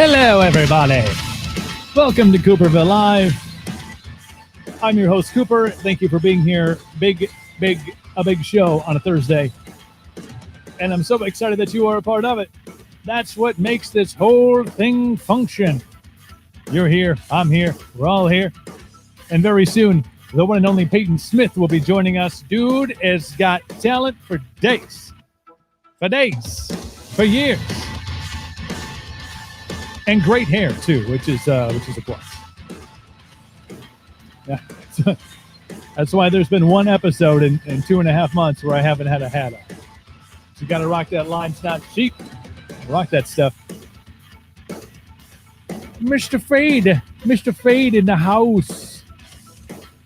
Hello, everybody. Welcome to Cooperville Live. I'm your host, Cooper. Thank you for being here. Big show on a Thursday. And I'm so excited that you are a part of it. That's what makes this whole thing function. You're here. I'm here. We're all here. And very soon, the one and only Payton Smith will be joining us. Dude has got talent for days. For years. And great hair, too, which is a plus. Yeah. That's why there's been one episode in 2.5 months where I haven't had a hat on. So you got to rock that line. It's not cheap. Rock that stuff. Mr. Fade in the house.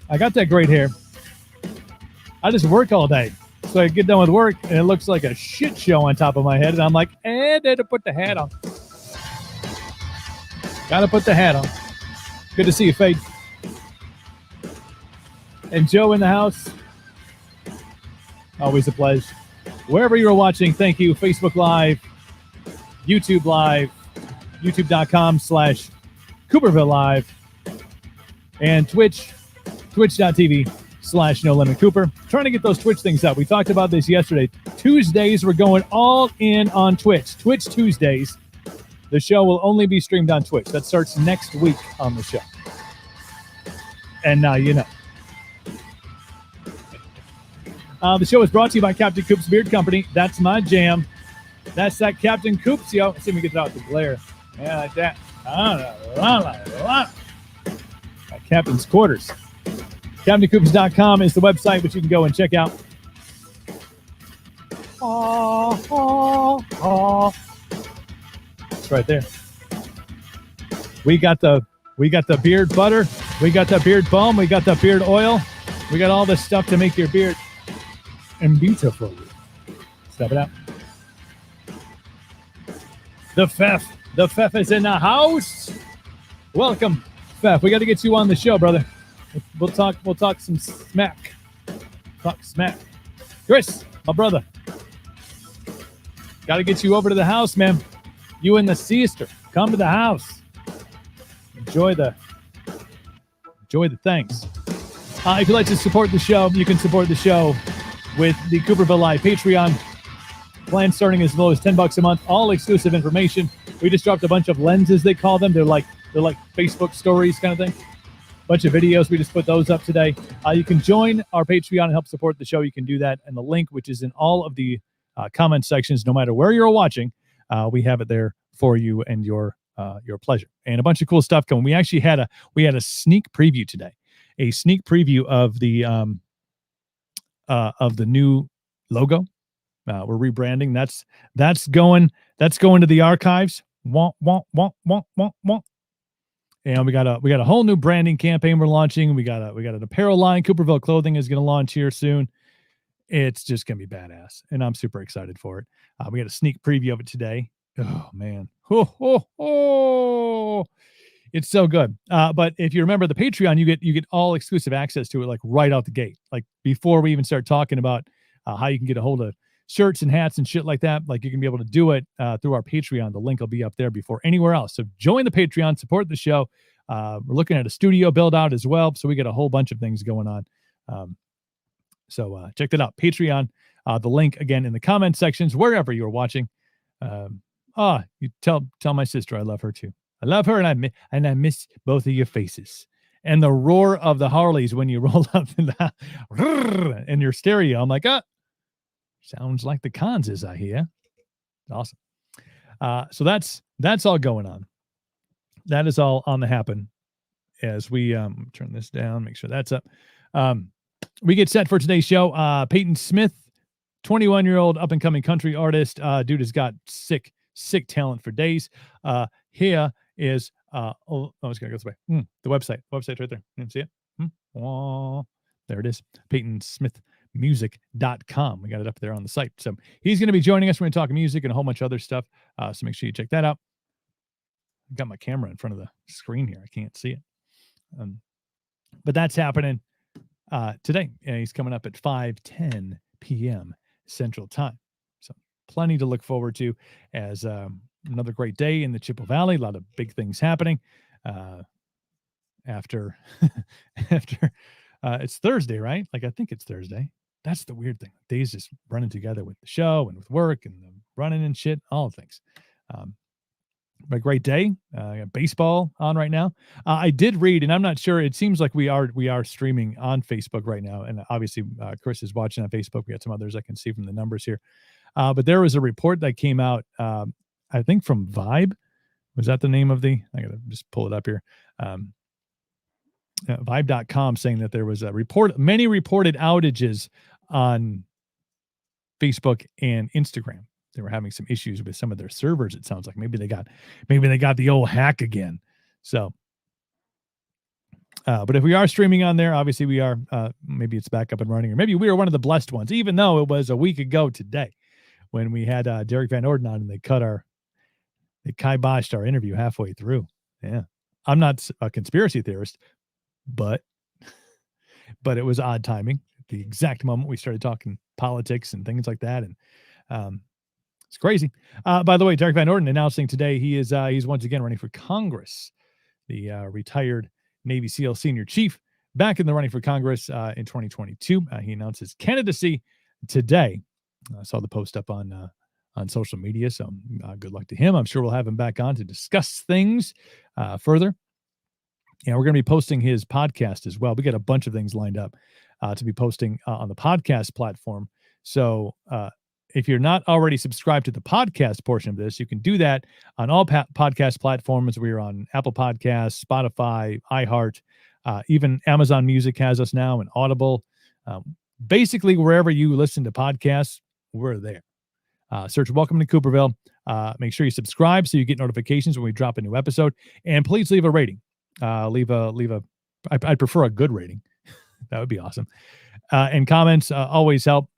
I got that great hair. I just work all day. So I get done with work, and it looks like a shit show on top of my head. And I'm like, I had to put the hat on. Got to put the hat on. Good to see you, Fade. And Joe in the house. Always a pleasure. Wherever you're watching, thank you. Facebook Live, YouTube Live, youtube.com/Cooperville Live, and twitch.tv/No Limit Cooper. Trying to get those Twitch things up. We talked about this yesterday. Tuesdays, we're going all in on Twitch. Twitch Tuesdays. The show will only be streamed on Twitch. That starts next week on the show. And now you know. The show is brought to you by Captain Coop's Beard Company. That's my jam. That's that Captain Coop's, yo. Let's see if we can get it out the glare. Yeah, like that. Captain's Quarters. CaptainCoops.com is the website which you can go and check out. It's right there. We got the beard butter. We got the beard balm. We got the beard oil. We got all this stuff to make your beard and beautiful. Step it out. The Fef is in the house. Welcome, Fef. We got to get you on the show, brother. We'll talk some smack. Talk smack. Chris, my brother. Got to get you over to the house, man. You and the sister. Come to the house. Enjoy the things. If you'd like to support the show, you can support the show with the Cooperville Live Patreon. Plan starting as low as $10 a month. All exclusive information. We just dropped a bunch of lenses, they call them. They're like Facebook stories kind of thing. Bunch of videos. We just put those up today. You can join our Patreon and help support the show. You can do that. And the link, which is in all of the comment sections, no matter where you're watching, we have it there for you and your pleasure. And a bunch of cool stuff coming. We actually had a sneak preview today. A sneak preview of the new logo. We're rebranding. That's going to the archives. And we got a whole new branding campaign we're launching. We got an apparel line. Cooperville Clothing is going to launch here soon. It's just going to be badass, and I'm super excited for it. We got a sneak preview of it today. Oh man, it's so good. But if you remember the Patreon, you get all exclusive access to it, like right out the gate. Like before we even start talking about how you can get a hold of shirts and hats and shit like that. Like you can be able to do it through our Patreon. The link will be up there before anywhere else. So join the Patreon, support the show. We're looking at a studio build out as well. So we got a whole bunch of things going on. So check that out. Patreon. The link again in the comment sections, wherever you're watching. You tell my sister I love her too. I love her, and I miss both of your faces. And the roar of the Harleys when you roll up in your stereo. I'm like, sounds like the Kanzas I hear. Awesome. So that's all going on. That is all on the happen as we turn this down, make sure that's up. We get set for today's show. Payton Smith, 21-year-old up-and-coming country artist. Dude has got sick talent for days. Here is I was gonna go this way. The website right there. You can see it. There it is. PaytonSmithMusic.com. We got it up there on the site. So he's going to be joining us. We're going to talk music and a whole bunch of other stuff. So make sure you check that out. I've got my camera in front of the screen here. I can't see it. But that's happening today. He's coming up at 5:10 p.m. Central Time. So plenty to look forward to as another great day in the Chippewa Valley. A lot of big things happening. After it's Thursday, right? Like I think it's Thursday. That's the weird thing. Days just running together with the show and with work and the running and shit, all the things. But a great day. I got baseball on right now. I did read, and I'm not sure. It seems like we are streaming on Facebook right now, and obviously Chris is watching on Facebook. We got some others I can see from the numbers here. But there was a report that came out, I think from Vibe. Was that the name of the? I gotta just pull it up here. Vibe.com saying that there was many reported outages on Facebook and Instagram. They were having some issues with some of their servers. It sounds like maybe they got the old hack again. So, but if we are streaming on there, obviously we are. Maybe it's back up and running, or maybe we are one of the blessed ones. Even though it was a week ago today when we had Derek Van Orden on, and they kiboshed our interview halfway through. Yeah, I'm not a conspiracy theorist, but it was odd timing. At the exact moment we started talking politics and things like that, and it's crazy. By the way, Derek Van Orden announcing today he's once again running for Congress. The retired Navy SEAL senior chief back in the running for Congress in 2022. He announced his candidacy today. I saw the post up on social media, so good luck to him. I'm sure we'll have him back on to discuss things further. And we're going to be posting his podcast as well. We got a bunch of things lined up to be posting on the podcast platform. So if you're not already subscribed to the podcast portion of this, you can do that on all podcast platforms. We are on Apple Podcasts, Spotify, iHeart, even Amazon Music has us now, and Audible. Basically, wherever you listen to podcasts, we're there. Search Welcome to Cooperville. Make sure you subscribe so you get notifications when we drop a new episode. And please leave a rating. I'd prefer a good rating. That would be awesome. And comments always help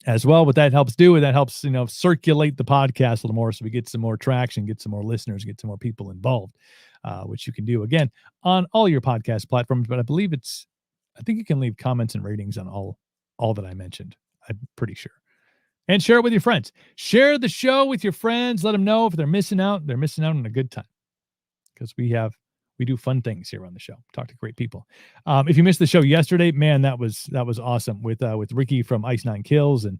as well. What that helps do, and that helps, circulate the podcast a little more, so we get some more traction, get some more listeners, get some more people involved, which you can do again on all your podcast platforms. But I think you can leave comments and ratings on all that I mentioned. I'm pretty sure. And share it with your friends. Share the show with your friends. Let them know if they're missing out. They're missing out on a good time, because we do fun things here on the show. Talk to great people. If you missed the show yesterday, man, that was awesome with Ricky from Ice Nine Kills and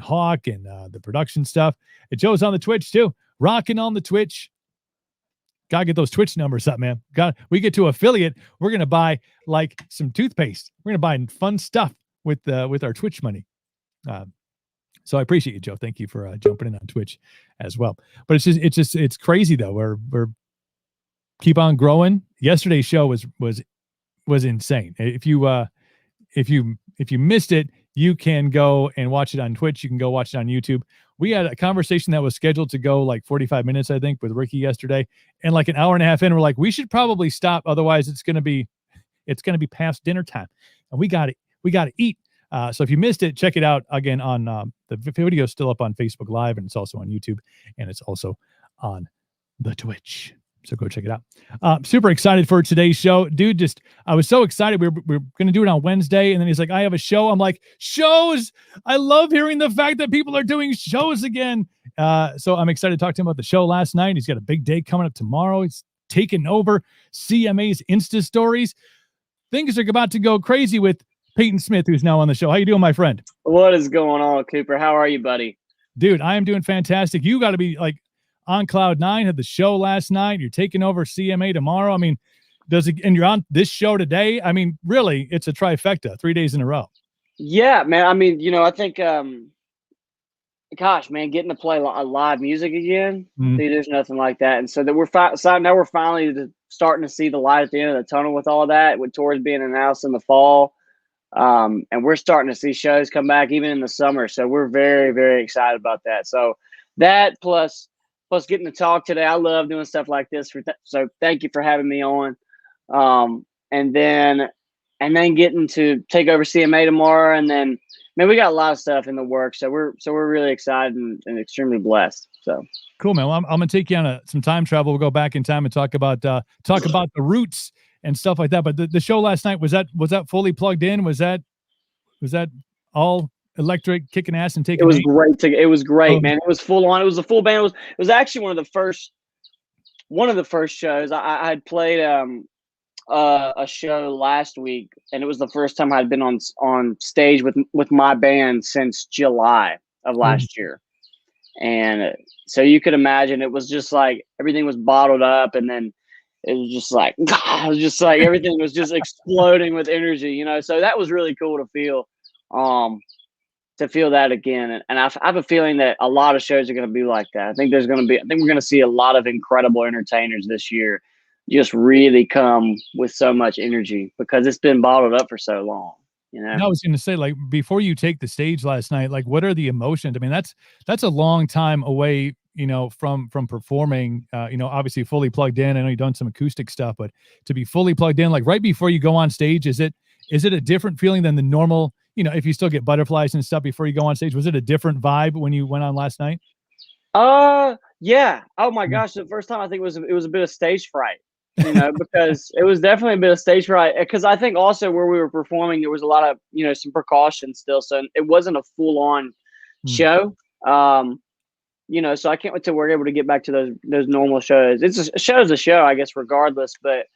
Hawk and the production stuff. And Joe's on the Twitch too, rocking on the Twitch. Gotta get those Twitch numbers up, man. We get to affiliate. We're gonna buy like some toothpaste. We're gonna buy fun stuff with our Twitch money. So I appreciate you, Joe. Thank you for jumping in on Twitch as well. But it's crazy though. We're keep on growing. Yesterday's show was insane. If you missed it, you can go and watch it on Twitch. You can go watch it on YouTube. We had a conversation that was scheduled to go like 45 minutes, I think, with Ricky yesterday. And like an hour and a half in, we're like, we should probably stop. Otherwise it's going to be past dinner time, and we got to eat. So if you missed it, check it out again on the video is still up on Facebook Live, and it's also on YouTube, and it's also on the Twitch. So go check it out. Super excited for today's show. Dude, I was so excited. We're going to do it on Wednesday. And then he's like, I have a show. I'm like, shows. I love hearing the fact that people are doing shows again. So I'm excited to talk to him about the show last night. He's got a big day coming up tomorrow. He's taking over CMA's Insta stories. Things are about to go crazy with Payton Smith, who's now on the show. How you doing, my friend? What is going on, Cooper? How are you, buddy? Dude, I am doing fantastic. You got to be like on cloud nine. Had the show last night. You're taking over CMA tomorrow. I mean, and you're on this show today. I mean, really, it's a trifecta, 3 days in a row. Yeah, man. I mean, I think, gosh, man, getting to play live music again, dude, there's nothing like that. And so that now we're finally starting to see the light at the end of the tunnel with all that, with tours being announced in the fall. And we're starting to see shows come back even in the summer. So we're very, very excited about that. So that plus getting to talk today. I love doing stuff like this. So thank you for having me on. And then getting to take over CMA tomorrow. And then, man, we got a lot of stuff in the works. So we're really excited and extremely blessed. So cool, man. Well, I'm going to take you on some time travel. We'll go back in time and talk about the roots and stuff like that. But the show last night, was that fully plugged in? Was that all electric, kicking ass and It taking was names? great. It was great, Oh, man. It was full on. It was a full band. It was actually one of the first shows. I had played a show last week, and it was the first time I'd been on stage with my band since July of oh, last year. And so you could imagine it was just like everything was bottled up, and then it was just like it was just like everything was just exploding with energy, you know. So that was really cool um, to feel that again. And I have a feeling that a lot of shows are going to be like that. I think we're going to see a lot of incredible entertainers this year just really come with so much energy because it's been bottled up for so long, you know? and I was going to say, like, before you take the stage last night, like, what are the emotions? I mean, that's a long time away, you know, from performing, you know, obviously fully plugged in. I know you've done some acoustic stuff, but to be fully plugged in, like right before you go on stage, is it a different feeling than the normal, you know, if you still get butterflies and stuff before you go on stage? Was it a different vibe when you went on last night? Yeah. Oh my Mm. gosh, the first time I think it was a bit of stage fright, you know, because it was definitely a bit of stage fright. Because I think also where we were performing, there was a lot of, you know, some precautions still, so it wasn't a full on Mm. show. You know, so I can't wait till we're able to get back to those normal shows. A show's a show, I guess, regardless. But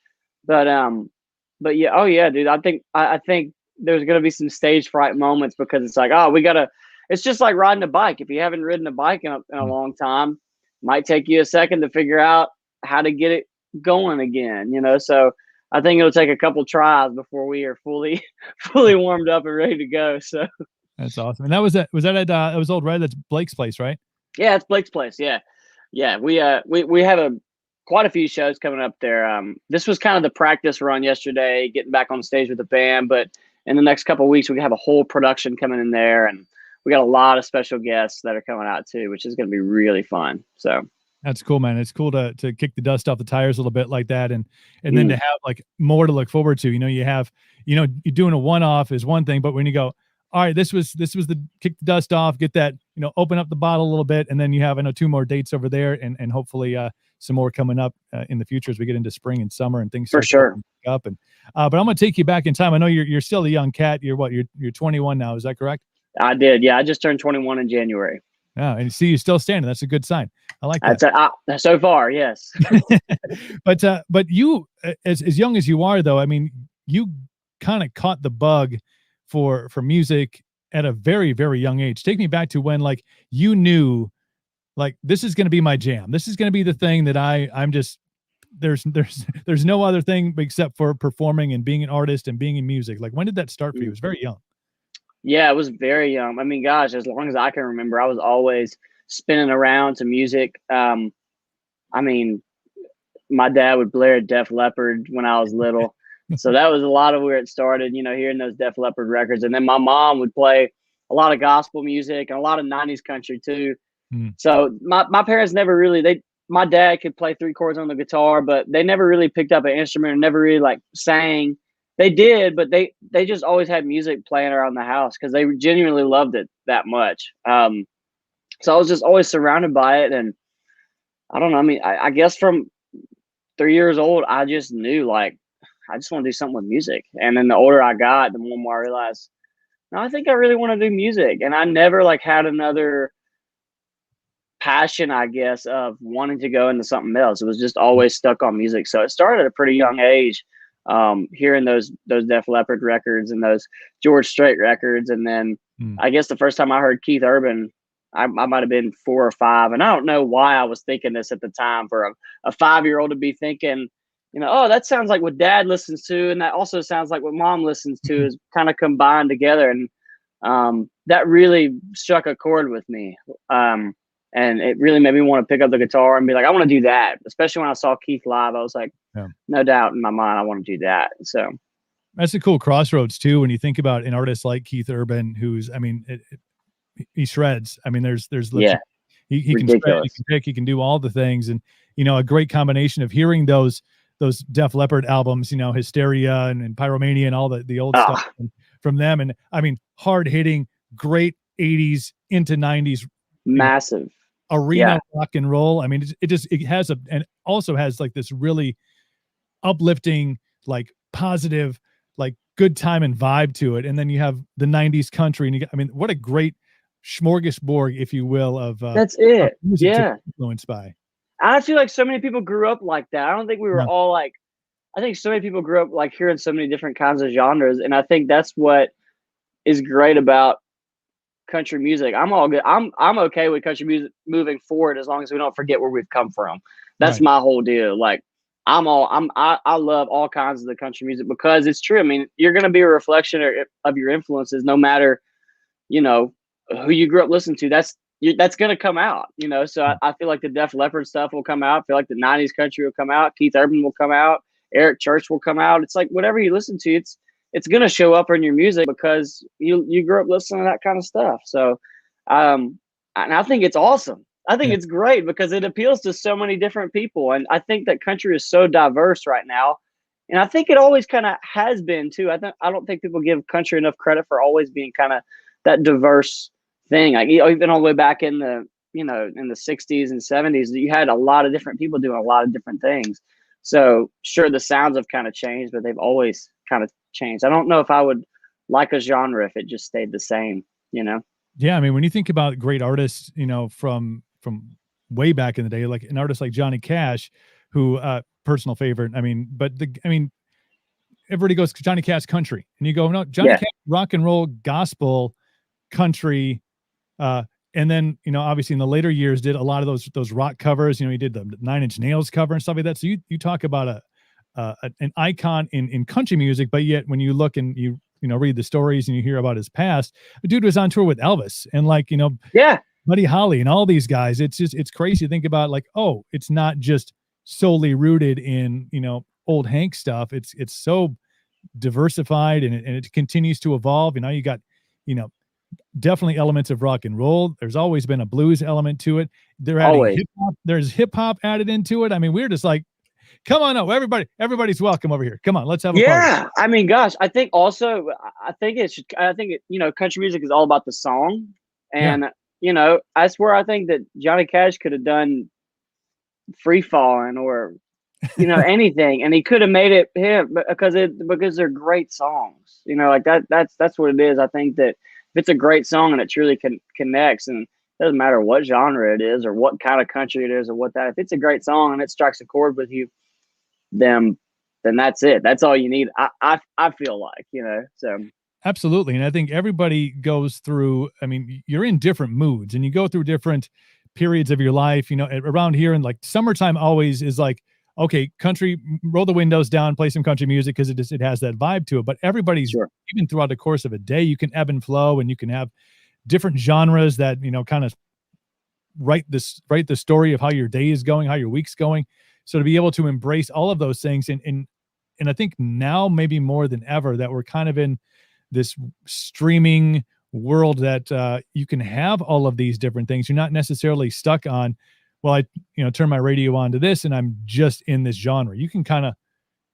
but yeah, oh yeah, dude. I think there's gonna be some stage fright moments because it's like, oh, we gotta. It's just like riding a bike. If you haven't ridden a bike in a Mm. long time, might take you a second to figure out how to get it going again. You know, so I think it'll take a couple tries before we are fully fully warmed up and ready to go. So That's awesome. And was that at it was Old Red? That's Blake's place, right? yeah, it's Blake's place. Yeah, yeah. We have quite a few shows coming up there. This was kind of the practice run yesterday, getting back on stage with the band. But in the next couple of weeks, we have a whole production coming in there, and we got a lot of special guests that are coming out too, which is going to be really fun. So That's cool, man. It's cool to kick the dust off the tires a little bit like that, and then to mm, have like more to look forward to. You know, you have, you know, you're doing a one off is one thing, but when you go, all right, this was the kick the dust off, get that, you know, open up the bottle a little bit, and then you have, I know, two more dates over there, and hopefully some more coming up in the future as we get into spring and summer and things for start to sure, open up. And but I'm gonna take you back in time. I know you're still a young cat. You're what? You're 21 now. Is that correct? I did. Yeah, I just turned 21 in January. Yeah, and see you still standing. That's a good sign. I like that. So far, yes. But you, as young as you are, though, I mean, you kind of caught the bug for music at a very, very young age. Take me back to when, like, you knew, like, this is going to be my jam. This is going to be the thing that I'm just there's no other thing except for performing and being an artist and being in music. Like, when did that start for you? It was very young. Yeah, it was very young. I mean, gosh, as long as I can remember, I was always spinning around to music. I mean, my dad would blare Def Leppard when I was little. So that was a lot of where it started, you know, hearing those Def Leppard records. And then my mom would play a lot of gospel music and a lot of 90s country too. Mm. So my parents never really, my dad could play three chords on the guitar, but they never really picked up an instrument and never really like sang. They did, but they just always had music playing around the house because they genuinely loved it that much. So I was just always surrounded by it. And I don't know. I mean, I guess from 3 years old, I just knew like I just want to do something with music. And then the older I got, the more I realized, no, I think I really want to do music. And I never like had another passion, I guess, of wanting to go into something else. It was just always stuck on music. So it started at a pretty young age, hearing those Def Leppard records and those George Strait records. And then Mm. I guess the first time I heard Keith Urban, I might have been 4 or 5. And I don't know why I was thinking this at the time for a 5-year-old to be thinking, you know, oh, that sounds like what dad listens to. And that also sounds like what mom listens to, is kind of combined together. And that really struck a chord with me. And it really made me want to pick up the guitar and be like, I want to do that. Especially when I saw Keith live, I was like, Yeah. no doubt in my mind, I want to do that. So That's a cool crossroads too when you think about an artist like Keith Urban, who's, I mean, he shreds. I mean, there's yeah, legit, he can shred, he ridiculous. can pick, he can do all the things, and you know, a great combination of hearing those Def Leppard albums, you know, Hysteria and Pyromania and all the old stuff Ah, from them, and I mean, hard hitting, great 80s into 90s, you know, massive. arena Yeah. rock and roll. I mean, it has and also has like this really uplifting, like positive, like good time and vibe to it. And then you have the 90s country, and you get, I mean, what a great smorgasbord, if you will, of That's of it. music to Yeah. be influenced by. I feel like so many people grew up like that. I don't think we were Yeah. all like, I think so many people grew up like hearing so many different kinds of genres. And I think that's what is great about country music. I'm all good. I'm okay with country music moving forward as long as we don't forget where we've come from. That's Right. my whole deal. Like I love all kinds of the country music because it's true. I mean, you're gonna be a reflection of your influences, no matter you know who you grew up listening to. That's gonna come out. So I feel like the Def Leppard stuff will come out. I feel like the '90s country will come out. Keith Urban will come out. Eric Church will come out. It's like whatever you listen to, it's gonna show up in your music because you grew up listening to that kind of stuff. So, and I think it's awesome. I think Yeah. it's great because it appeals to so many different people, and I think that country is so diverse right now, and I think it always kind of has been too. I don't think people give country enough credit for always being kind of that diverse thing. Like even all the way back in the in the '60s and '70s, you had a lot of different people doing a lot of different things. So sure, the sounds have kind of changed, but they've always kind of changed. I don't know if I would like a genre if it just stayed the same, you know? Yeah, I mean, when you think about great artists, from way back in the day, like an artist like Johnny Cash, who personal favorite. I mean, everybody goes Johnny Cash country, and you go, no, Johnny Yeah. Cash rock and roll, gospel, country, and then obviously in the later years did a lot of those rock covers. He did the Nine Inch Nails cover and stuff like that. So you talk about an icon in country music, but yet when you look and you read the stories and you hear about his past, the dude was on tour with Elvis and Yeah. Buddy Holly and all these guys. It's crazy to think about, like, oh, it's not just solely rooted in old Hank stuff. It's so diversified, and it continues to evolve. You got definitely elements of rock and roll. There's always been a blues element to it. They're adding Always. hip hop. There's hip hop added into it. I mean, we're just like, come on up, everybody's welcome over here. Come on, let's have a party. Yeah. I mean, gosh, I think also, country music is all about the song. And, that's where I think that Johnny Cash could have done Free Fallin' or, anything. And he could have made it him because they're great songs, like that's what it is. I think that if it's a great song and it truly connects, and it doesn't matter what genre it is or what kind of country it is or if it's a great song and it strikes a chord with you, then that's it. That's all you need. I feel like, so. Absolutely. And I think everybody goes through, I mean, you're in different moods and you go through different periods of your life, around here. And like summertime always is like, okay, country, roll the windows down, play some country music because it has that vibe to it. But everybody's, Sure. even throughout the course of a day, you can ebb and flow, and you can have different genres that, kind of write the story of how your day is going, how your week's going. So to be able to embrace all of those things, and I think now maybe more than ever that we're kind of in this streaming world that you can have all of these different things. You're not necessarily stuck on, well, I turn my radio on to this and I'm just in this genre. You can kind of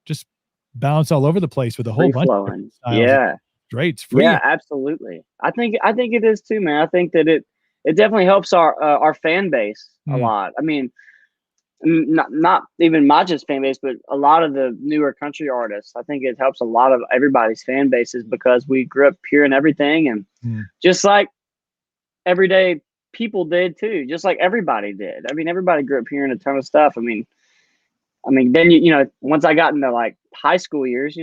just bounce all over the place with a whole bunch of different styles. Yeah. Great. It's free. Yeah, absolutely. I think it is too, man. I think that it definitely helps our fan base a lot. I mean, not even my just fan base, but a lot of the newer country artists. I think it helps a lot of everybody's fan bases because we grew up hearing everything, and just like everyday people did too, just like everybody did. I mean, everybody grew up hearing a ton of stuff. I mean, then once I got into like high school years,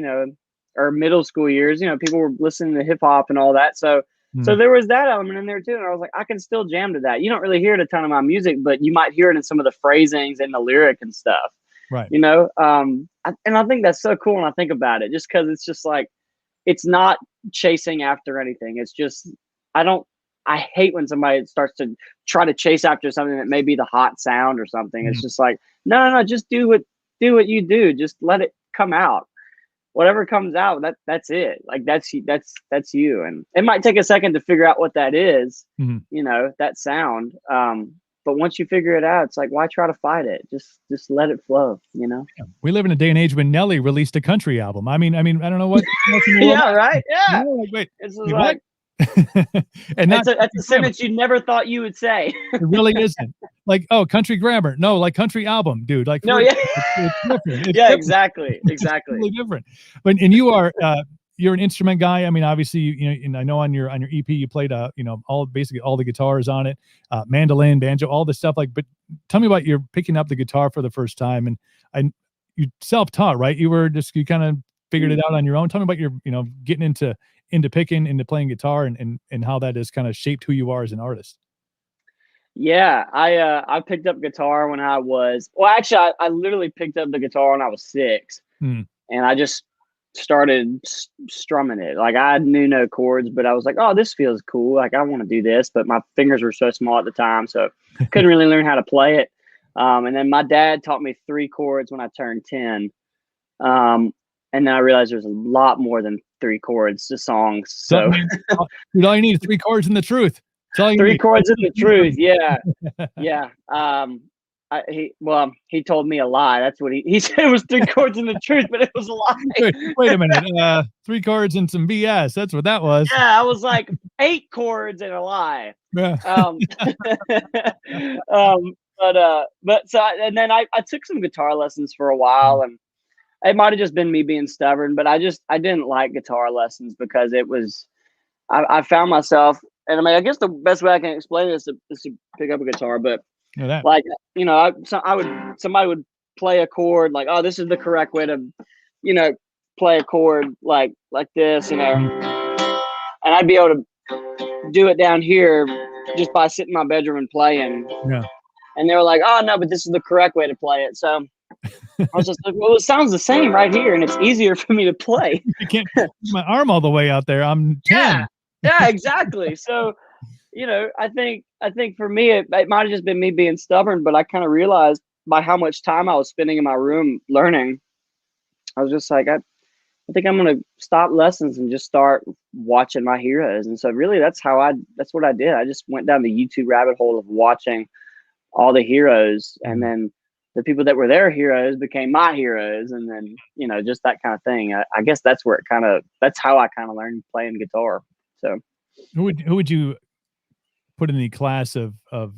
or middle school years, people were listening to hip hop and all that. So there was that element in there too. And I was like, I can still jam to that. You don't really hear it a ton of my music, but you might hear it in some of the phrasings and the lyric and stuff. Right. And I think that's so cool when I think about it, just because it's just like, it's not chasing after anything. It's just, I hate when somebody starts to try to chase after something that may be the hot sound or something. It's just like, no, just do what you do. Just let it come out. Whatever comes out, that's it. Like that's you. And it might take a second to figure out what that is, that sound. But once you figure it out, it's like, why try to fight it? Just let it flow, Yeah. We live in a day and age when Nelly released a country album. I mean, I don't know what. Yeah, right. Yeah. Wait, it's what? And that's a sentence you never thought you would say. It really isn't. Like, oh, country grammar. No, like country album, dude. Like, no, yeah. it's different. It's yeah, different. exactly. It's totally different. And you are, you're an instrument guy. I mean, obviously, you know, and I know on your EP you played you know, basically all the guitars on it, mandolin, banjo, all this stuff. Like, but tell me about your picking up the guitar for the first time, and you self-taught, right? You kind of figured it out on your own. Tell me about your, you know, getting into playing guitar, and how that has kind of shaped who you are as an artist. Yeah, I picked up guitar when I was, well, actually, I literally picked up the guitar when I was 6, Hmm. and I just started strumming it. Like, I knew no chords, but I was like, oh, this feels cool. Like, I want to do this, but my fingers were so small at the time, so couldn't really learn how to play it. And then my dad taught me 3 chords when I turned 10. And then I realized there's a lot more than 3 chords to songs. So dude, all you need is 3 chords and the truth. That's all you 3 need. chords and the truth. Yeah. Yeah. He told me a lie. That's what he said. It was 3 chords and the truth, but it was a lie. Wait a minute. 3 chords and some BS. That's what that was. Yeah, I was like 8 chords and a lie. Yeah. And then I took some guitar lessons for a while, and it might have just been me being stubborn, but I didn't like guitar lessons because it was, I found myself, and I mean, I guess the best way I can explain this is to pick up a guitar, but like, you know, somebody would play a chord like, oh, this is the correct way to, you know, play a chord like this, you know, and I'd be able to do it down here just by sitting in my bedroom and playing. Yeah. And they were like, oh no, but this is the correct way to play it. So I was just like, well, it sounds the same right here, and it's easier for me to play. You can't put my arm all the way out there. I'm 10. Yeah, exactly. So, you know, I think for me, it might have just been me being stubborn, but I kind of realized by how much time I was spending in my room learning, I was just like, I think I'm going to stop lessons and just start watching my heroes. And so really that's what I did. I just went down the YouTube rabbit hole of watching all the heroes, and then the people that were their heroes became my heroes. And then, you know, just that kind of thing. I guess that's where that's how I kind of learned playing guitar. So who would you put in the class of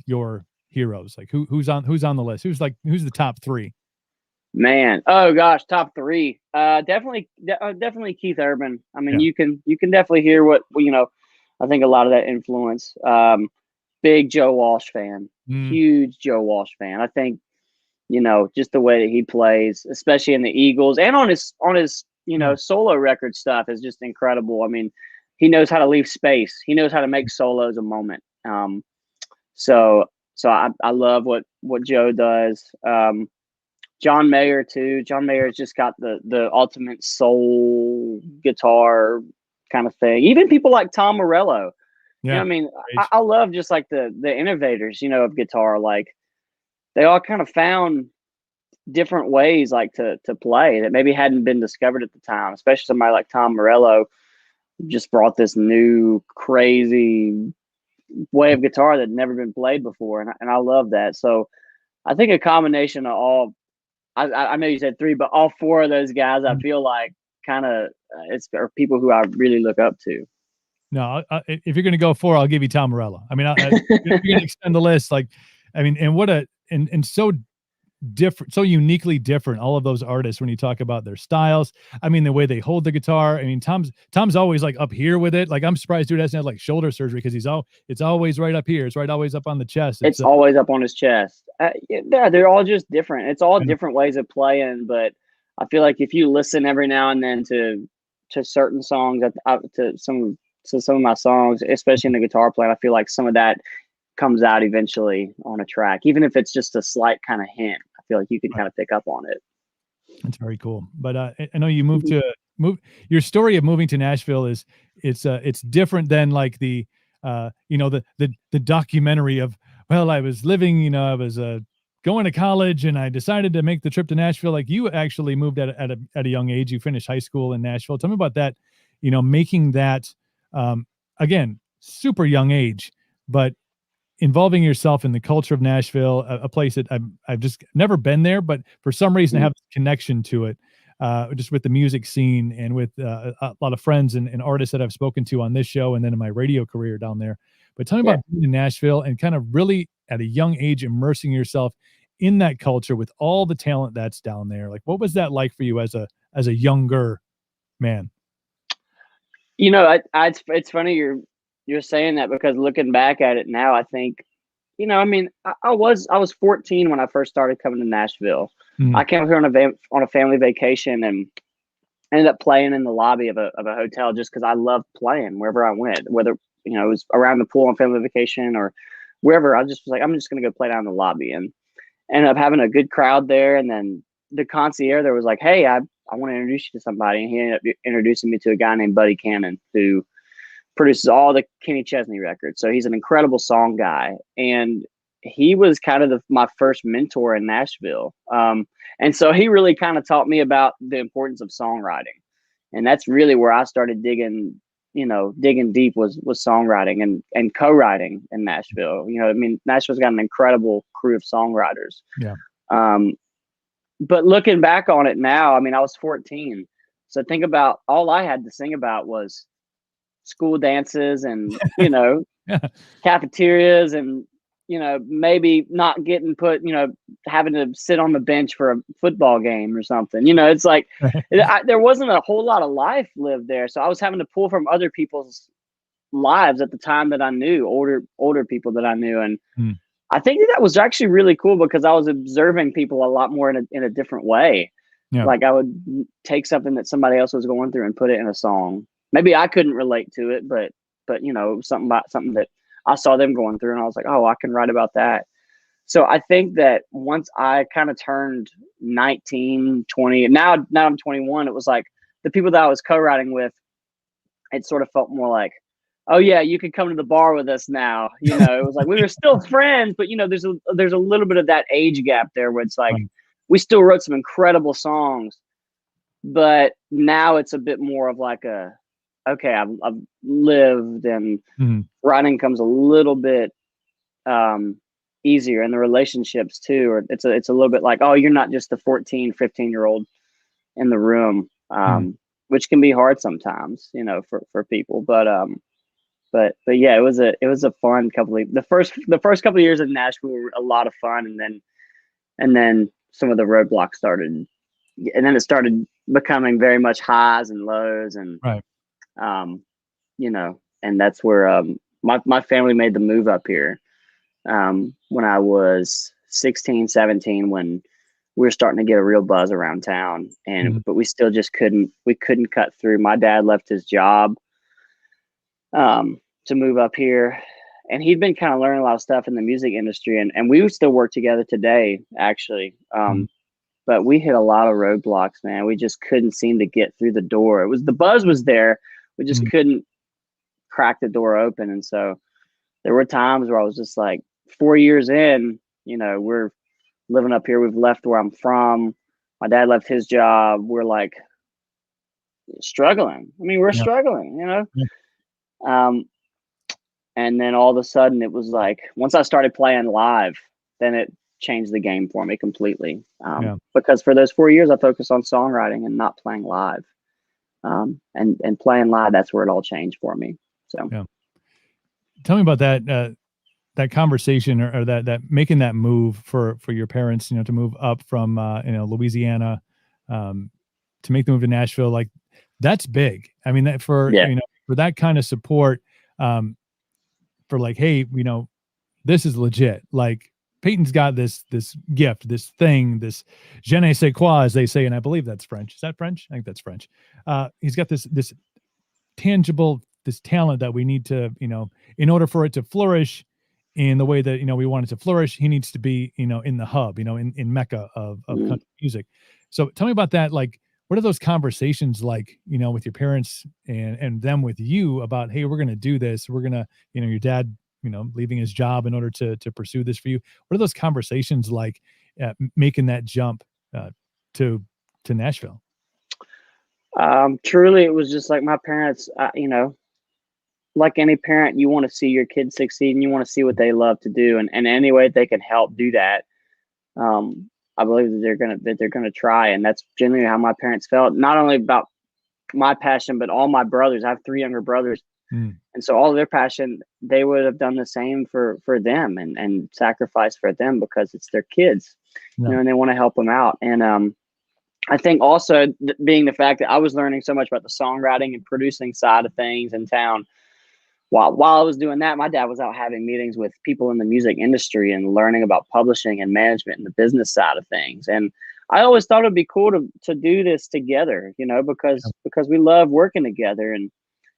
your heroes? Like who's on the list? Who's the top 3? Man, oh gosh, top 3. Definitely Keith Urban. I mean, you can definitely hear what, you know, I think a lot of that influence. Big Joe Walsh fan, huge Joe Walsh fan. I think, you know, just the way that he plays, especially in the Eagles and on his, you know, solo record stuff is just incredible. I mean, he knows how to leave space. He knows how to make solos a moment. So I love what Joe does. John Mayer too. John Mayer's just got the ultimate soul guitar kind of thing. Even people like Tom Morello. Yeah. You know, I mean, I love just like the innovators, you know, of guitar. Like they all kind of found different ways like to play that maybe hadn't been discovered at the time, especially somebody like Tom Morello just brought this new crazy way of guitar that had never been played before. And I love that. So I think a combination of all, I know you said 3, but all 4 of those guys, I feel like kind of are people who I really look up to. No, if you're going to go 4, I'll give you Tom Morello. I mean, you're going to extend the list. Like, I mean, and so different, so uniquely different, all of those artists, when you talk about their styles. I mean, the way they hold the guitar. I mean, Tom's always like up here with it. Like, I'm surprised dude hasn't had like shoulder surgery, because it's always right up here. It's always up on the chest. It's always up on his chest. Yeah, they're all just different. It's all different ways of playing, but I feel like if you listen every now and then to certain songs, to some of my songs, especially in the guitar playing, I feel like some of that comes out eventually on a track, even if it's just a slight kind of hint. I feel like you can kind of pick up on it. That's very cool. But I know you moved your story of moving to Nashville it's different than like the you know, the documentary of, well, I was living, you know, I was going to college and I decided to make the trip to Nashville. Like, you actually moved at a young age. You finished high school in Nashville. Tell me about that, you know, making that again, super young age, but involving yourself in the culture of Nashville, a place that I've just never been there, but for some reason I have a connection to it, just with the music scene and with a lot of friends and artists that I've spoken to on this show and then in my radio career down there. But tell me about being in Nashville and kind of really at a young age immersing yourself in that culture with all the talent that's down there. Like, what was that like for you as a younger man? It's funny you're saying that, because looking back at it now, I think, I mean, I was 14 when I first started coming to Nashville. I Mm, came here on a family vacation and ended up playing in the lobby of a hotel just because I loved playing wherever I went, whether it was around the pool on family vacation or wherever. I just was like, I'm just gonna go play down in the lobby, and ended up having a good crowd there. And then the concierge there was like, "Hey, I want to introduce you to somebody," and he ended up introducing me to a guy named Buddy Cannon who produces all the Kenny Chesney records. So he's an incredible song guy, and he was kind of my first mentor in Nashville. And so he really kind of taught me about the importance of songwriting, and that's really where I started digging deep was songwriting and co-writing in Nashville. I mean, Nashville's got an incredible crew of songwriters. yeah. Um, but looking back on it now, I mean, I was 14, so think about all I had to sing about was school dances and Yeah. cafeterias and maybe not getting put, having to sit on the bench for a football game or something. It's like there wasn't a whole lot of life lived there, so I was having to pull from other people's lives at the time that I knew, older people that I knew. And Mm, I think that was actually really cool because I was observing people a lot more in a different way. yeah. Like I would take something that somebody else was going through and put it in a song. Maybe I couldn't relate to it, but something about something that I saw them going through, and I was like, oh, I can write about that. So I think that once I kind of turned 19, 20, and now I'm 21, it was like the people that I was co-writing with, it sort of felt more like, oh yeah, you can come to the bar with us now. It was like we were still friends, but there's a little bit of that age gap there where it's like Right. we still wrote some incredible songs, but now it's a bit more of like okay, I've lived, and Mhm. writing comes a little bit easier, and the relationships too, or it's a little bit like, oh, you're not just the 14, 15-year-old in the room, Mhm. which can be hard sometimes, for people. But yeah, it was a fun couple of the first couple of years in Nashville were a lot of fun, and then some of the roadblocks started, and then it started becoming very much highs and lows, and Right. um, and that's where my family made the move up here when I was 16, 17, when we were starting to get a real buzz around town, Mhm. but we still just couldn't cut through. My dad left his job to move up here, and he'd been kind of learning a lot of stuff in the music industry, and we would still work together today, actually. Mhm. But we hit a lot of roadblocks, man. We just couldn't seem to get through the door. The buzz was there, we just Mhm. couldn't crack the door open. And so there were times where I was just like, 4 years in, we're living up here. We've left where I'm from. My dad left his job. We're like struggling. I mean, we're Yeah. struggling. Yeah. Um, and then all of a sudden, it was like once I started playing live, then it changed the game for me completely. Yeah. Because for those 4 years, I focused on songwriting and not playing live. And playing live, that's where it all changed for me. So. Yeah. Tell me about that conversation, or that making that move for your parents, to move up from Louisiana, um, to make the move to Nashville. Like, that's big. I mean, that Yeah. for that kind of support, um, for like, hey, this is legit. Like, Peyton's got this gift, this thing, this je ne sais quoi, as they say, and I believe that's French. Is that French? I think that's French. He's got this tangible, this talent that we need to, in order for it to flourish in the way that we want it to flourish, he needs to be in the hub, in Mecca of Mm. country music. So tell me about that. Like, what are those conversations like, with your parents and them with you about, hey, we're going to do this, we're going to, your dad, leaving his job in order to pursue this for you. What are those conversations like, making that jump to Nashville? Truly, it was just like my parents, like any parent, you want to see your kids succeed, and you want to see what they love to do, and any way they can help do that. I believe that they're gonna try, and that's generally how my parents felt. Not only about my passion, but all my brothers. I have three younger brothers, Mm, and so all of their passion, they would have done the same for them, and sacrifice for them because it's their kids, yeah. and they want to help them out. And I think also being the fact that I was learning so much about the songwriting and producing side of things in town. While I was doing that, my dad was out having meetings with people in the music industry and learning about publishing and management and the business side of things. And I always thought it'd be cool to do this together, you know, because we love working together. And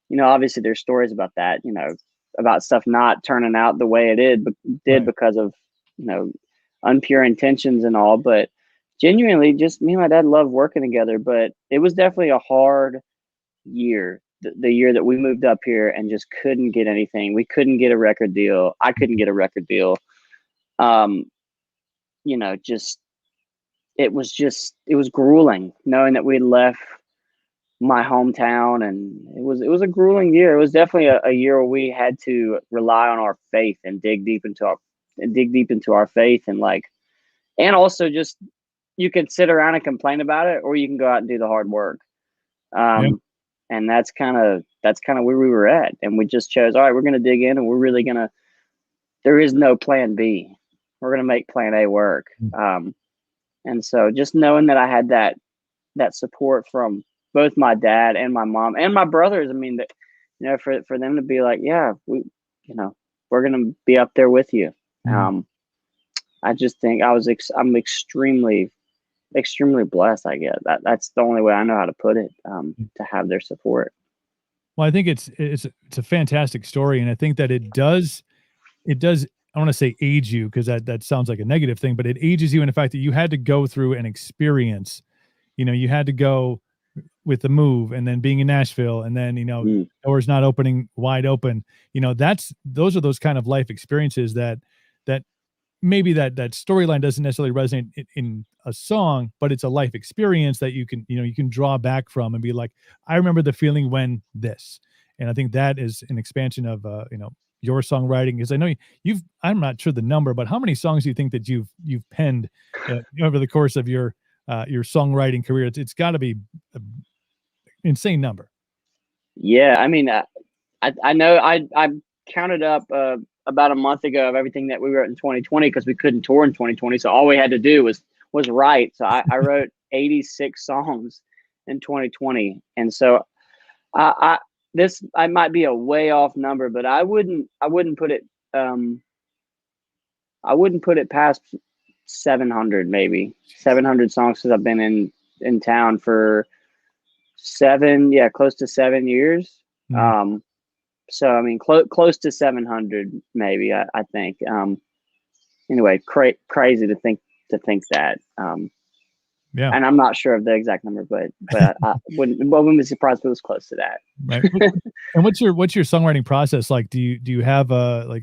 you know, obviously there's stories about that, you know, about stuff not turning out the way it did Right. because of, you know, unpure intentions and all. But genuinely, just me and my dad love working together. But it was definitely a hard year, the year that we moved up here and just couldn't get anything. We couldn't get a record deal. I couldn't get a record deal. Um, you know, it was grueling knowing that we left my hometown, and it was a grueling year. It was definitely a year where we had to rely on our faith and dig deep into our faith, and like, and also just, you can sit around and complain about it, or you can go out and do the hard work. Yeah. Um, and that's kind of where we were at, and we just chose, all right, we're going to dig in, and we're really going to, there is no plan B. We're going to make plan A work. And so just knowing that I had that support from both my dad and my mom and my brothers. I mean, that, you know, for them to be like, yeah, you know, we're gonna be up there with you. Mhm. I just think I'm extremely blessed. I guess that's the only way I know how to put it. To have their support. Well, I think it's a fantastic story, and I think that it does. I want to say age you because that sounds like a negative thing, but it ages you in the fact that you had to go through an experience. You know, you had to go with the move and then being in Nashville and then, Mm, doors not opening wide open. Those are those kind of life experiences that maybe that storyline doesn't necessarily resonate in a song, but it's a life experience that you can draw back from and be like, I remember the feeling when this. And I think that is an expansion of your songwriting, because I know I'm not sure the number, but how many songs do you think that you've penned over the course of your songwriting career? It's got to be an insane number. yeah, I mean, I know I counted up about a month ago of everything that we wrote in 2020 because we couldn't tour in 2020. So all we had to do was write. So I wrote 86 songs in 2020, and so I I might be a way off number, but um I wouldn't put it past 700, maybe 700 songs since I've been in town for close to 7 years. Mm. Um, So I mean, close to 700, maybe. I think. Anyway, crazy to think that. Yeah. And I'm not sure of the exact number, but I wouldn't be surprised if it was close to that. Right. And what's your songwriting process like? Do you have a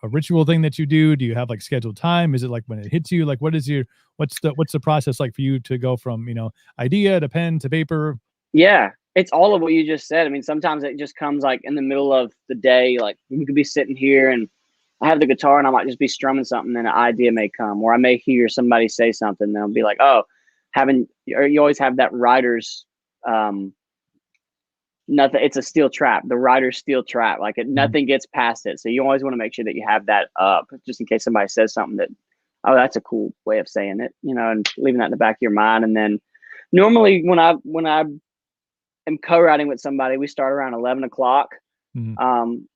ritual thing that you do? Do you have like scheduled time? Is it like when it hits you? Like what's the process like for you to go from, idea to pen to paper? Yeah, it's all of what you just said. I mean, sometimes it just comes like in the middle of the day. Like you could be sitting here and I have the guitar and I might just be strumming something, and an idea may come, or I may hear somebody say something, and I'll be like, oh, or you always have that writer's um nothing. It's a steel trap. The writer's steel trap. Like Mhm. nothing gets past it. So you always want to make sure that you have that up, just in case somebody says something that, oh, that's a cool way of saying it, and leaving that in the back of your mind. And then normally when I am co-writing with somebody, we start around 11 o'clock. Mhm. Um,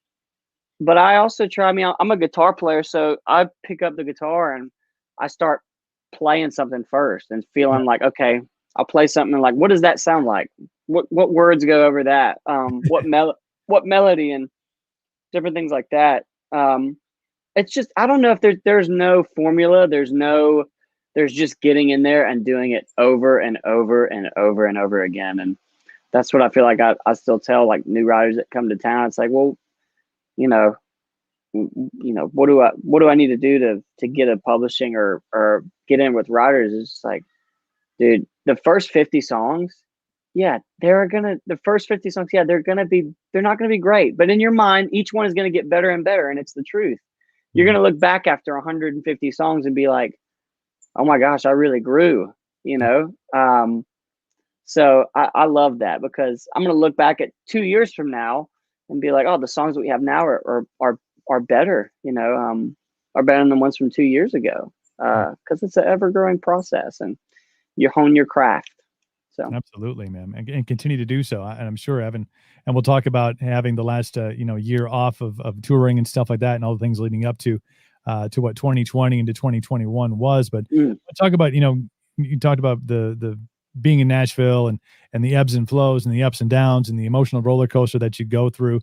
but I also try. I mean, I'm a guitar player, so I pick up the guitar and I start playing something first and Yeah. feeling like, okay, I'll play something like, what does that sound like? What words go over that? What melody and different things like that. It's just, I don't know if there's no formula. There's just getting in there and doing it over and over and over and over again. And that's what I feel like I still tell like new writers that come to town. It's like, well, you know, what do I need to do to get a publishing or get in with writers? It's just like, dude, the first 50 songs, yeah, the first 50 songs, yeah, they're not gonna be great. But in your mind, each one is gonna get better and better, and it's the truth. You're Mhm. gonna look back after 150 songs and be like, oh my gosh, I really grew, you Yeah. know? So I love that because I'm gonna look back at 2 years from now and be like, oh, the songs that we have now are better, are better than the ones from 2 years ago. Because it's an ever growing process and you hone your craft. So absolutely, man, and continue to do so. And I'm sure Evan, and we'll talk about having the last year off of touring and stuff like that, and all the things leading up to what 2020 into 2021 was. But let's talk about you talked about the being in Nashville and the ebbs and flows and the ups and downs and the emotional roller coaster that you go through.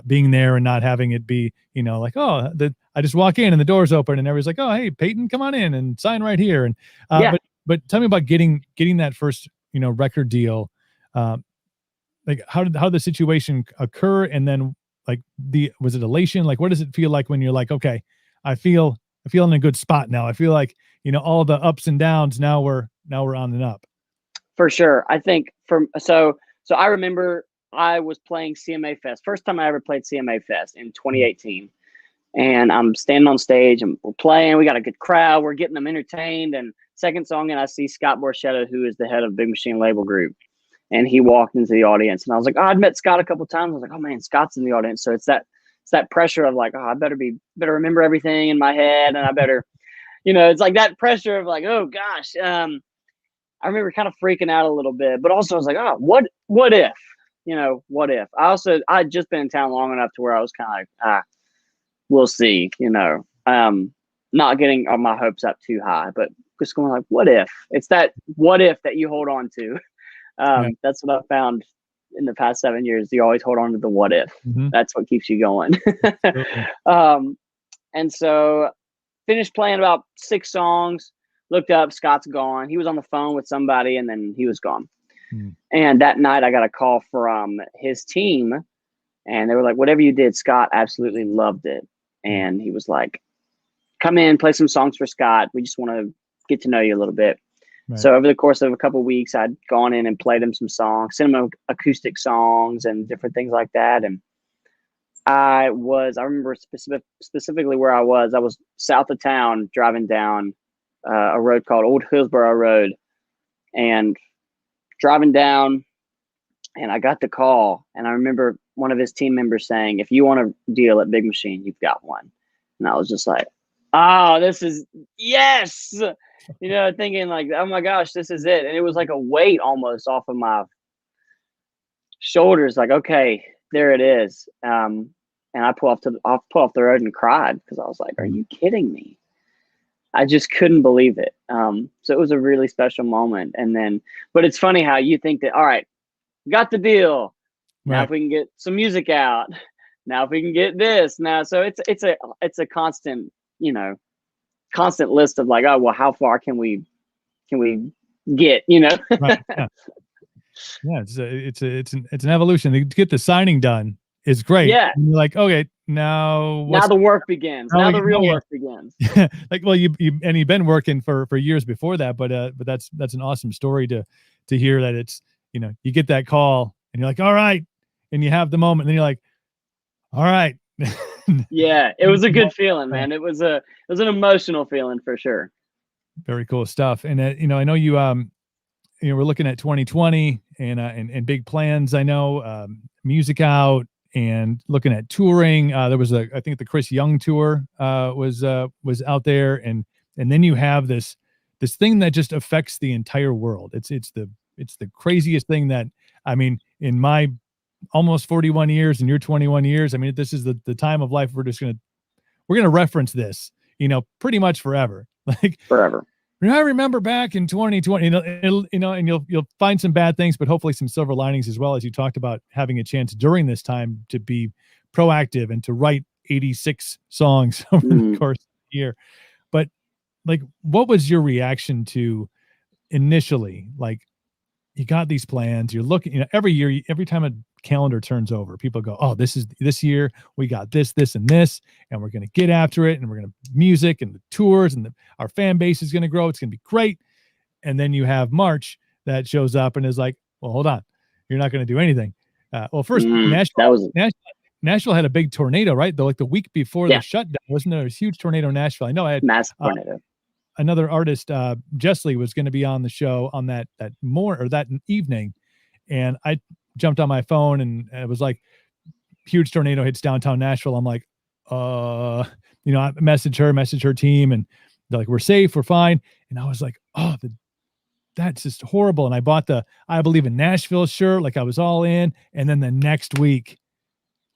Being there and not having it be, like, oh, I just walk in and the door's open and everybody's like, oh, hey, Payton, come on in and sign right here. And but tell me about getting that first record deal. Like how did the situation occur, and then like was it elation? Like what does it feel like when you're like, okay, I feel in a good spot now. I feel like all the ups and downs now we're on and up. For sure, I think so I remember I was playing CMA Fest. First time I ever played CMA Fest in 2018. And I'm standing on stage and we're playing. We got a good crowd. We're getting them entertained. And second song, and I see Scott Borchetta, who is the head of Big Machine Label Group. And he walked into the audience. And I was like, oh, I'd met Scott a couple of times. I was like, oh, man, Scott's in the audience. So it's that pressure of like, oh, I better remember everything in my head. And I better, it's like that pressure of like, oh, gosh. I remember kind of freaking out a little bit. But also I was like, oh, what if? What if? I'd just been in town long enough to where I was kind of like, we'll see, not getting my hopes up too high, but just going like, what if? It's that what if that you hold on to. That's what I've found in the past 7 years. You always hold on to the what if. That's what keeps you going. And so finished playing about 6 songs, looked up, Scott's gone. He was on the phone with somebody and then he was gone. And that night I got a call from his team and they were like, whatever you did, Scott absolutely loved it. And he was like, come in, play some songs for Scott. We just want to get to know you a little bit. Right. So over the course of a couple of weeks, I'd gone in and played him some songs, sent him acoustic songs and different things like that. And I remember specifically where I was south of town driving down a road called Old Hillsborough Road, and driving down, and I got the call, and I remember one of his team members saying, if you want a deal at Big Machine, you've got one. And I was just like, oh, this is, yes, thinking like, oh my gosh, this is it. And it was like a weight almost off of my shoulders, like, okay, there it is. And I pull off the road and cried because I was like, are you kidding me? I just couldn't believe it. So it was a really special moment. And then, but it's funny how you think that, all right, got the deal. Now if we can get some music out, now if we can get this now. So it's a constant, constant list of like, oh, well, how far can we get, Right. Yeah. It's an evolution. To get the signing done is great. Yeah. And you're like, okay, now the work begins. Now the real work begins. Like, well, you've been working for years before that, but that's an awesome story to hear that it's, you get that call and you're like, all right. And you have the moment and then you're like, all right. Yeah. It was a good feeling, man. It was an emotional feeling for sure. Very cool stuff. And, I know you, we're looking at 2020 and big plans. I know, music out and looking at touring. There was I think the Chris Young tour, was out there. And then you have this thing that just affects the entire world. It's the craziest thing that, I mean, in my almost 41 years and your 21 years, I mean, this is the time of life we're going to reference this, pretty much forever. Like forever. I remember back in 2020, and you'll find some bad things, but hopefully some silver linings as well, as you talked about having a chance during this time to be proactive and to write 86 songs over the course of the year. But like, what was your reaction to initially? Like, you got these plans, you're looking, every year, every time a calendar turns over, people go, oh, this year we got this, and this, and we're going to get after it. And we're going to music and the tours and our fan base is going to grow. It's going to be great. And then you have March that shows up and is like, well, hold on, you're not going to do anything. Well, first Nashville had a big tornado, right? Like the week before the shutdown, wasn't there a huge tornado in Nashville? I know I had massive tornado. Another artist, Jessley, was going to be on the show on that evening. And I jumped on my phone and it was like, huge tornado hits downtown Nashville. I'm like, I messaged her team and they're like, we're safe, we're fine. And I was like, oh, that's just horrible. And I bought the I Believe in Nashville shirt, like I was all in. And then the next week,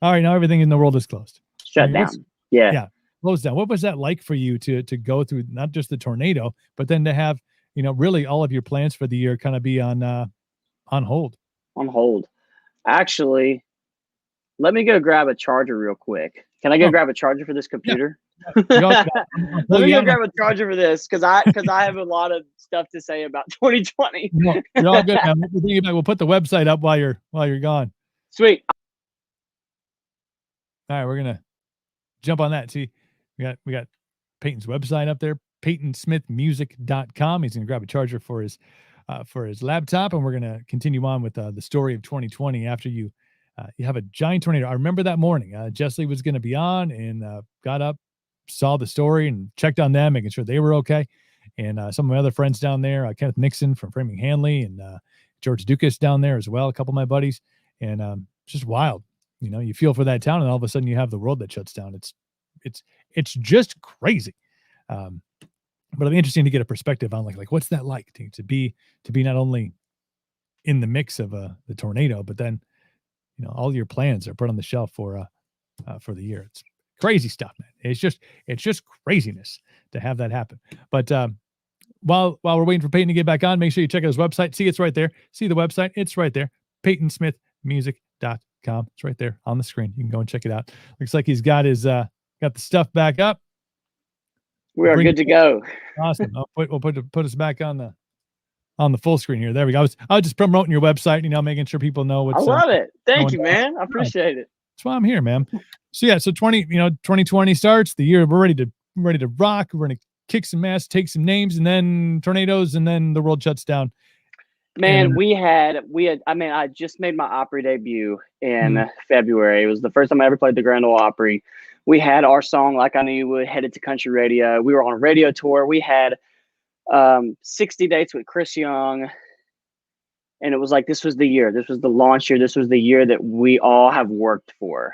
all right, now everything in the world is closed. Shut down. Yeah. Yeah, closed down. What was that like for you to go through not just the tornado, but then to have, really all of your plans for the year kind of be on hold? On hold. Actually, let me go grab a charger real quick. Can I go grab a charger for this computer? Yeah. Let me go grab a charger for this because I have a lot of stuff to say about 2020. No, you're all good, man. We'll put the website up while you're gone. Sweet. All right, we're gonna jump on that. See, we got Payton's website up there, PaytonSmithMusic.com. He's gonna grab a charger for his laptop, and we're gonna continue on with the story of 2020 after you have a giant tornado. I remember that morning, Jessie was gonna be on, and got up, saw the story, and checked on them, making sure they were okay. And some of my other friends down there, Kenneth Nixon from Framing Hanley, and George Dukas down there as well, a couple of my buddies, and it's just wild. You feel for that town, and all of a sudden you have the world that shuts down. It's just crazy. But it'll be interesting to get a perspective on like what's that like to be not only in the mix of the tornado, but then all your plans are put on the shelf for the year. It's crazy stuff, man. It's just craziness to have that happen. But while we're waiting for Payton to get back on, make sure you check out his website. See, it's right there. See the website. It's right there. PaytonSmithMusic.com. It's right there on the screen. You can go and check it out. Looks like he's got his got the stuff back up. We are good to go. Awesome. We'll put us back on the full screen here. There we go. I was just promoting your website, making sure people know what's. I love it. Thank you, man. I appreciate it. That's why I'm here, man. So yeah, so 2020 starts the year. We're ready to rock. We're gonna kick some ass, take some names, and then tornadoes, and then the world shuts down. Man, we had. I mean, I just made my Opry debut in February. It was the first time I ever played the Grand Ole Opry. We had our song "Like I Knew You Would" headed to country radio. We were on a radio tour. We had 60 dates with Chris Young, and it was like this was the year. This was the launch year. This was the year that we all have worked for.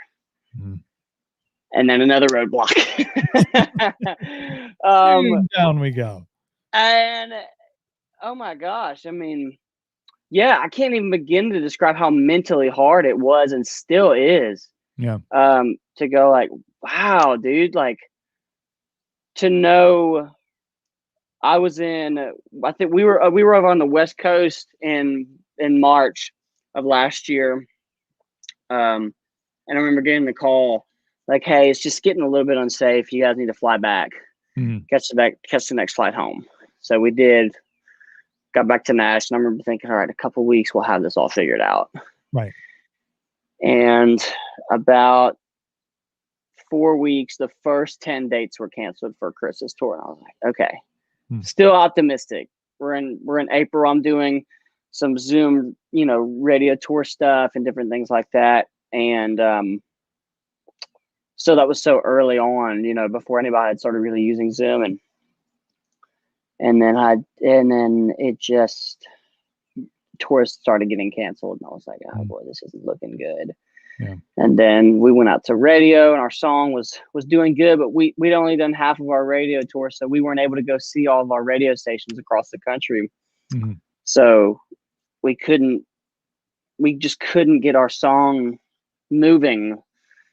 And then another roadblock. Down we go. And oh my gosh, I mean, yeah, I can't even begin to describe how mentally hard it was and still is. Yeah. To go like, wow, dude, like to know I think we were over on the West Coast in March of last year. And I remember getting the call like, hey, it's just getting a little bit unsafe. You guys need to fly back, catch the next flight home. So we did, got back to Nash, and I remember thinking, all right, a couple of weeks, we'll have this all figured out. Right. And about 4 weeks, the first 10 dates were canceled for Chris's tour. And I was like, okay, still optimistic. We're in April. I'm doing some Zoom, radio tour stuff and different things like that. And so that was so early on, before anybody had started really using Zoom, and then it just tours started getting canceled, and I was like, oh boy, this isn't looking good. Yeah. And then we went out to radio, and our song was doing good, but we'd only done half of our radio tour, so we weren't able to go see all of our radio stations across the country. So we just couldn't get our song moving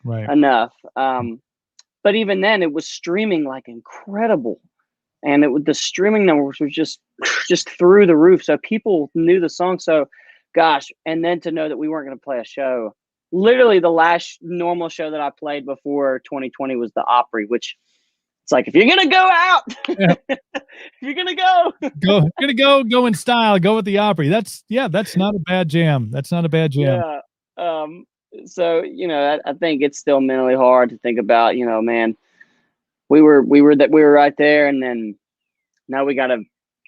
enough. But even then, it was streaming like incredible, and the streaming numbers were just through the roof. So people knew the song. So, gosh, and then to know that we weren't going to play a show. Literally, the last normal show that I played before 2020 was the Opry, which it's like, if you're gonna go out, if you're gonna go in style, go with the Opry. That's not a bad jam. That's not a bad jam. Yeah. So, I think it's still mentally hard to think about, man, we were right there. And then now we got to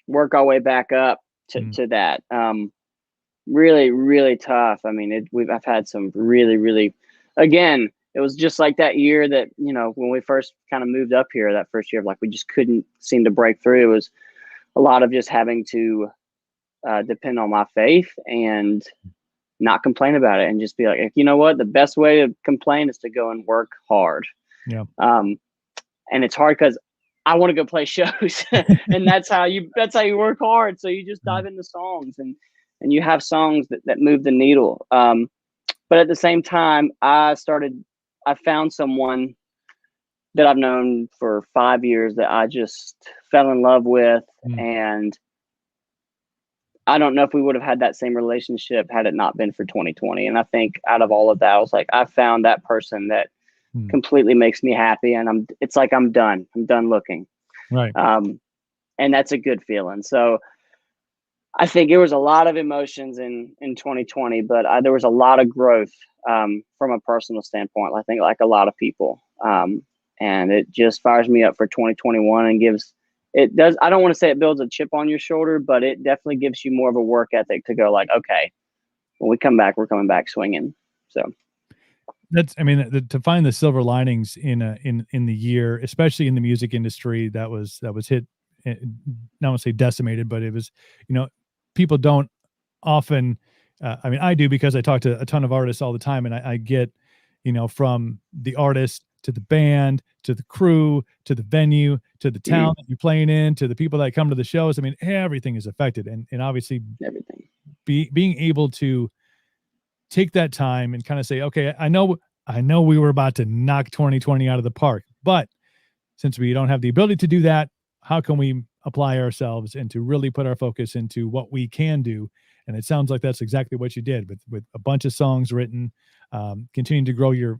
work our way back up to that. Really, really tough. I mean, I've had some really, really, again, it was just like that year that, when we first kind of moved up here, that first year of like, we just couldn't seem to break through. It was a lot of just having to depend on my faith and not complain about it, and just be like, you know what, the best way to complain is to go and work hard. Yeah. And it's hard because I want to go play shows. And that's how you work hard. So you just dive into songs and you have songs that move the needle. But at the same time, I found someone that I've known for 5 years that I just fell in love with. And I don't know if we would have had that same relationship had it not been for 2020. And I think out of all of that, I was like, I found that person that completely makes me happy. And it's like, I'm done looking. Right. And that's a good feeling. So I think it was a lot of emotions in 2020, but there was a lot of growth from a personal standpoint. I think like a lot of people. And it just fires me up for 2021 and I don't want to say it builds a chip on your shoulder, but it definitely gives you more of a work ethic to go like, okay, when we come back, we're coming back swinging. So to find the silver linings in the year, especially in the music industry that was hit, not want to say decimated, but it was, people don't often, I do, because I talk to a ton of artists all the time, and I get, from the artist to the band, to the crew, to the venue, to the town that you're playing in, to the people that come to the shows. I mean, everything is affected. And obviously everything. Being able to take that time and kind of say, okay, I know we were about to knock 2020 out of the park, but since we don't have the ability to do that, how can we apply ourselves and to really put our focus into what we can do? And it sounds like that's exactly what you did with a bunch of songs written, continuing to grow your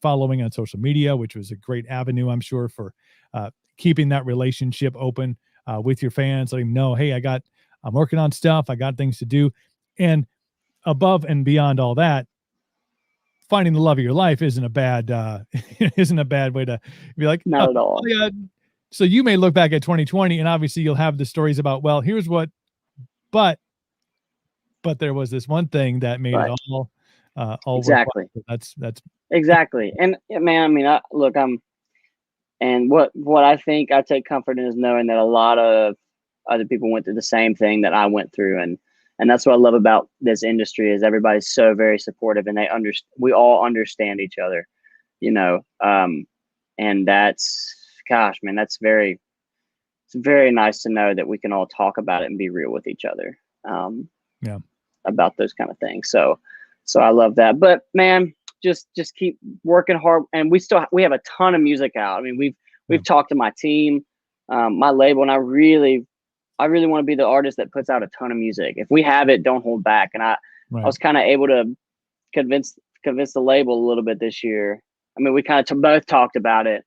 following on social media, which was a great avenue, I'm sure, for keeping that relationship open with your fans, letting them know, hey, I'm working on stuff, I got things to do. And above and beyond all that, finding the love of your life isn't a bad way to be like, not at all. Yeah. So you may look back at 2020 and obviously you'll have the stories about, well, here's what, but there was this one thing that made it all exactly. That's exactly. And man, and what I think I take comfort in is knowing that a lot of other people went through the same thing that I went through. And that's what I love about this industry is everybody's so very supportive and we all understand each other, and that's, gosh, man, it's very nice to know that we can all talk about it and be real with each other. About those kind of things. So I love that. But man, just keep working hard. And we have a ton of music out. I mean, we've talked to my team, my label, and I really want to be the artist that puts out a ton of music. If we have it, don't hold back. And I was kind of able to convince the label a little bit this year. I mean, we kind of both talked about it.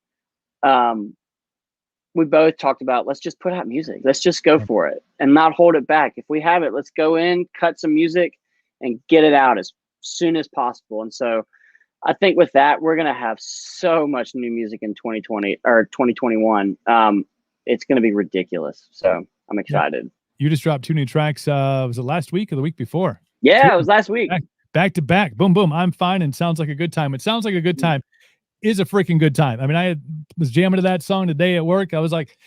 We both talked about, let's just put out music. Let's just go for it and not hold it back. If we have it, let's go in, cut some music and get it out as soon as possible. And so I think with that, we're going to have so much new music in 2020 or 2021. It's going to be ridiculous. So I'm excited. You just dropped 2 new tracks. Was it last week or the week before? Yeah, it was last week. Back to back. Boom, boom. I'm fine. And sounds like a good time. It sounds like a good time. Is a freaking good time. I mean, I was jamming to that song today at work. I was like,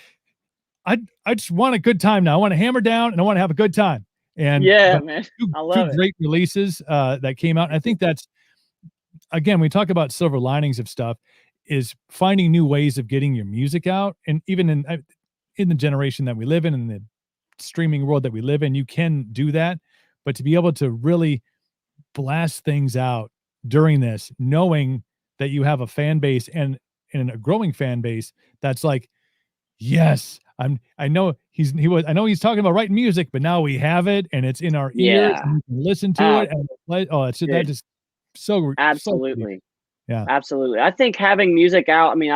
I just want a good time now. I want to hammer down and I want to have a good time. And man, I love two great releases that came out. And I think that's, again, we talk about silver linings of stuff, is finding new ways of getting your music out. And even in the generation that we live in the streaming world that we live in, you can do that. But to be able to really blast things out during this, knowing that you have a fan base and a growing fan base that's like, yes, I know he's talking about writing music, but now we have it and it's in our ears and we can listen to it. And that just so absolutely. So absolutely. I think having music out, I mean,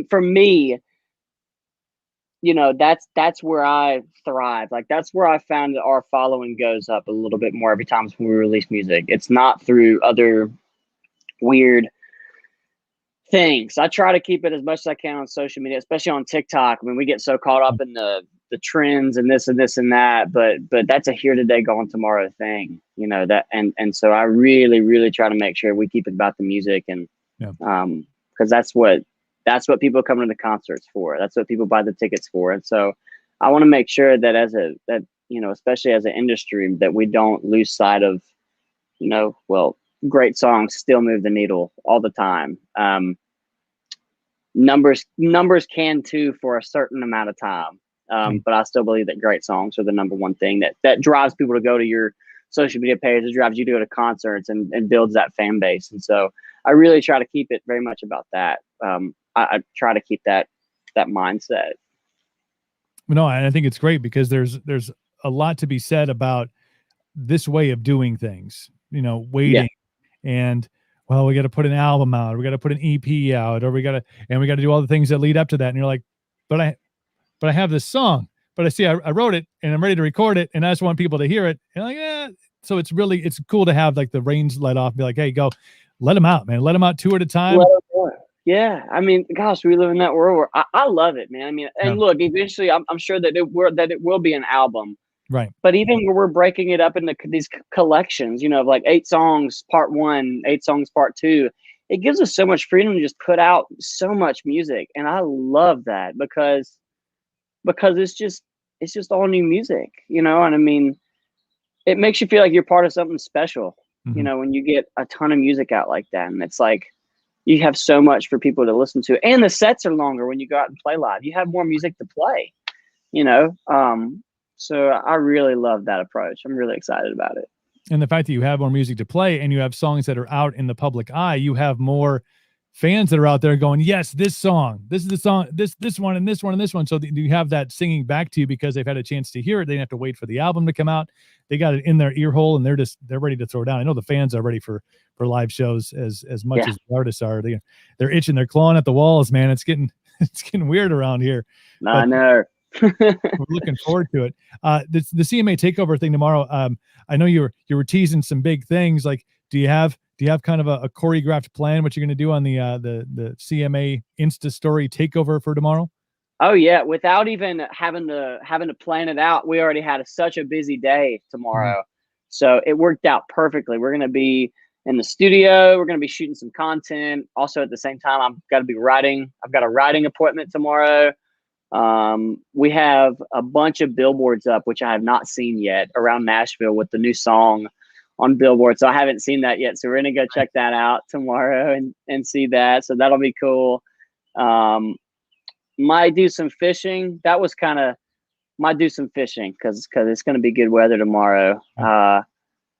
for me, that's where I thrive. Like that's where I found that our following goes up a little bit more every time when we release music. It's not through other weird things. I try to keep it as much as I can on social media, especially on TikTok. I mean, we get so caught up in the trends and this and this and that, but that's a here today, gone tomorrow thing, that, and so I really, really try to make sure we keep it about the music and, because that's what people come to the concerts for. That's what people buy the tickets for. And so I want to make sure that especially as an industry, that we don't lose sight of, great songs still move the needle all the time. numbers can too for a certain amount of time. But I still believe that great songs are the number one thing that drives people to go to your social media page. It drives you to go to concerts and builds that fan base. And so I really try to keep it very much about that. I try to keep that mindset. No, I think it's great because there's a lot to be said about this way of doing things, waiting and, well, we got to put an album out, or we got to put an EP out, or we got to do all the things that lead up to that. And you're like, but I have this song, but I wrote it and I'm ready to record it. And I just want people to hear it. And like, so it's cool to have like the reins let off, be like, hey, go let them out, man. Let them out 2 at a time. Yeah. I mean, gosh, we live in that world where I love it, man. I mean, and look, eventually I'm sure that it will be an album. Right. But even where we're breaking it up into these collections, of like 8 songs, part 1, 8 songs, part 2, it gives us so much freedom to just put out so much music. And I love that because it's just all new music, and I mean, it makes you feel like you're part of something special, when you get a ton of music out like that. And it's like, you have so much for people to listen to, and the sets are longer when you go out and play live. You have more music to play, so I really love that approach. I'm really excited about it. And the fact that you have more music to play and you have songs that are out in the public eye, you have more fans that are out there going, yes, this song, this is the song, this one and this one and this one. So you have that singing back to you because they've had a chance to hear it. They didn't have to wait for the album to come out. They got it in their ear hole and they're ready to throw it down. I know the fans are ready for live shows as much as the artists are. They're itching, they're clawing at the walls, man. It's getting weird around here. I know. We're looking forward to it. The CMA takeover thing tomorrow. I know you were teasing some big things. Like, do you have kind of a choreographed plan what you're going to do on the CMA Insta story takeover for tomorrow? Oh yeah, without even having to plan it out, we already had such a busy day tomorrow, so it worked out perfectly. We're going to be in the studio. We're going to be shooting some content. Also, at the same time, I've got to be writing. I've got a writing appointment tomorrow. We have a bunch of billboards up, which I have not seen yet, around Nashville with the new song on Billboard. So I haven't seen that yet. So we're going to go check that out tomorrow and see that. So that'll be cool. Might do some fishing. Might do some fishing because it's going to be good weather tomorrow.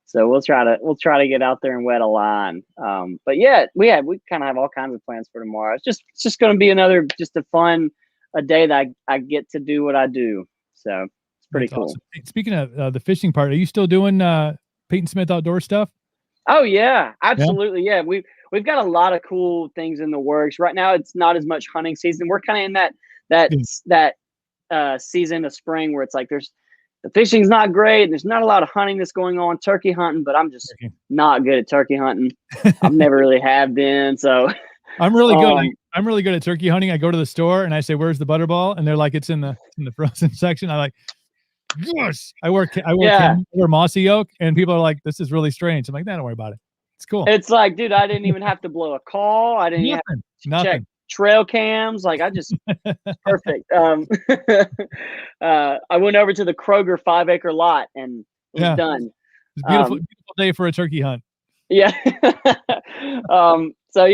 So we'll try to get out there and wet a line. But yeah, we kind of have all kinds of plans for tomorrow. It's just going to be a day that I get to do what I do. So it's pretty cool. Awesome. Speaking of the fishing part, are you still doing Payton Smith outdoor stuff? Oh yeah, absolutely. Yeah. We've got a lot of cool things in the works right now. It's not as much hunting season. We're kind of in that season of spring where it's like the fishing's not great. And there's not a lot of hunting that's going on, turkey hunting, but I'm just not good at turkey hunting. I've never really have been. So I'm really good. I'm really good at turkey hunting. I go to the store and I say, "Where's the butterball?" And they're like, "It's in the frozen section." I'm like, "Yes." I wear mossy oak, and people are like, "This is really strange." I'm like, "Nah, don't worry about it. It's cool." It's like, dude, I didn't even have to blow a call. I didn't even have to check trail cams. Like, I just perfect. I went over to the Kroger 5-acre lot and it was done. It's a beautiful day for a turkey hunt. Yeah. So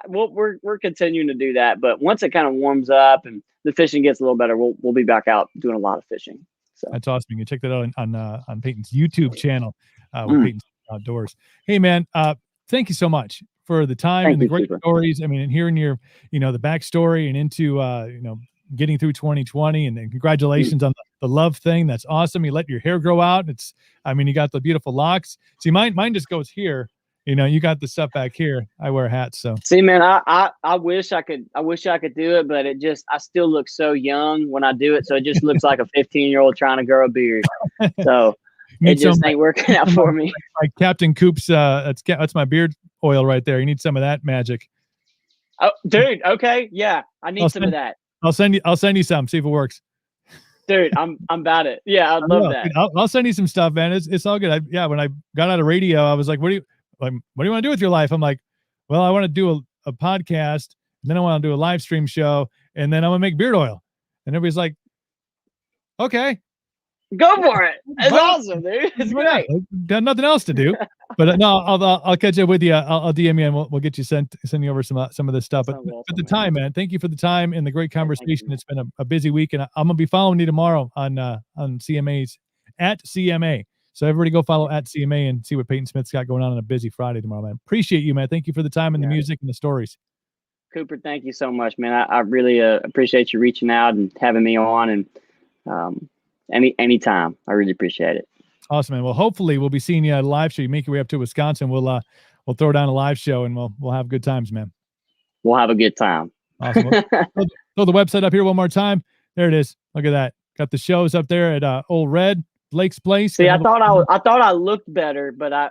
we're continuing to do that, but once it kind of warms up and the fishing gets a little better, we'll be back out doing a lot of fishing. So that's awesome. You can check that out on Payton's YouTube channel, with Payton's Outdoors. Hey man, thank you so much for the time and the great stories. I mean, and hearing your, the backstory and into, getting through 2020 and congratulations on the love thing. That's awesome. You let your hair grow out. You got the beautiful locks. See, mine just goes here. You got the stuff back here. I wear hats. So see, man, I wish I could do it, but I still look so young when I do it. So it just looks like a 15-year-old trying to grow a beard. So it just ain't working out for me. Like Captain Coop's, that's my beard oil right there. You need some of that magic. Oh, dude. Okay. Yeah. I need some of that. I'll send you some, see if it works. Dude, I'm about it. Yeah. I'd love that. Dude, I'll send you some stuff, man. It's all good. When I got out of radio, I was like, what do you want to do with your life? I'm like, well, I want to do a podcast, and then I want to do a live stream show, and then I'm gonna make beard oil. And everybody's like, okay, go for it. It's awesome, dude. It's great. Got nothing else to do. But no, I'll catch up with you. I'll DM you and we'll get you send you over some of this stuff. But Awesome, the time, man. Thank you for the time and the great Hey, thank conversation. you. It's been a busy week, and I'm gonna be following you tomorrow on CMA's at CMA. So everybody go follow at CMA and see what Payton Smith's got going on a busy Friday tomorrow, man. Appreciate you, man. Thank you for the time and the music and the stories. Cooper, thank you so much, man. I really appreciate you reaching out and having me on, and anytime. I really appreciate it. Awesome, man. Well, hopefully we'll be seeing you at a live show. You make your way up to Wisconsin. We'll throw down a live show and we'll have good times, man. We'll have a good time. Awesome. Throw the website up here one more time. There it is. Look at that. Got the shows up there at Old Red, Blake's Place. See, I thought I looked better, but I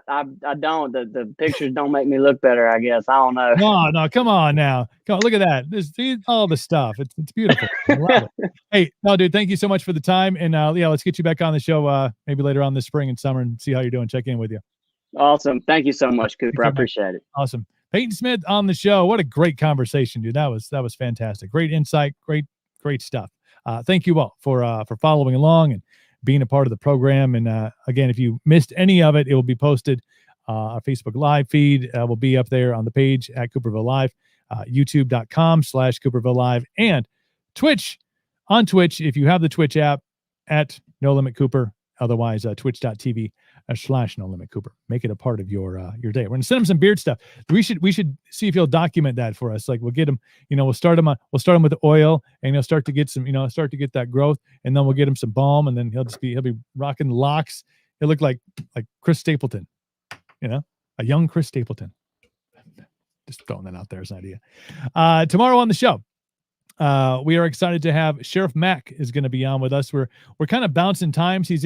don't. The pictures don't make me look better, I guess. I don't know. No, come on now. Come on, look at that. See all the stuff. It's beautiful. I love it. Hey, no, dude, thank you so much for the time. And yeah, let's get you back on the show maybe later on this spring and summer and see how you're doing. Check in with you. Awesome. Thank you so much, Cooper. I appreciate it. Awesome. Payton Smith on the show. What a great conversation, dude. That was fantastic. Great insight. Great stuff. Thank you all for following along and being a part of the program. And again, if you missed any of it, it will be posted. Our Facebook Live feed will be up there on the page at Cooperville Live, youtube.com/Cooperville Live, and Twitch. On Twitch, if you have the Twitch app, at No Limit Cooper. Otherwise, twitch.tv/No Limit Cooper. Make it a part of your day. We're gonna send him some beard stuff. We should see if he'll document that for us. Like we'll get him, we'll start him with the oil, and he'll start to get some, start to get that growth, and then we'll get him some balm, and then he'll be rocking locks. He'll look like Chris Stapleton, a young Chris Stapleton. Just throwing that out there as an idea. Tomorrow on the show, we are excited to have Sheriff Mack is going to be on with us. We're kind of bouncing times. He's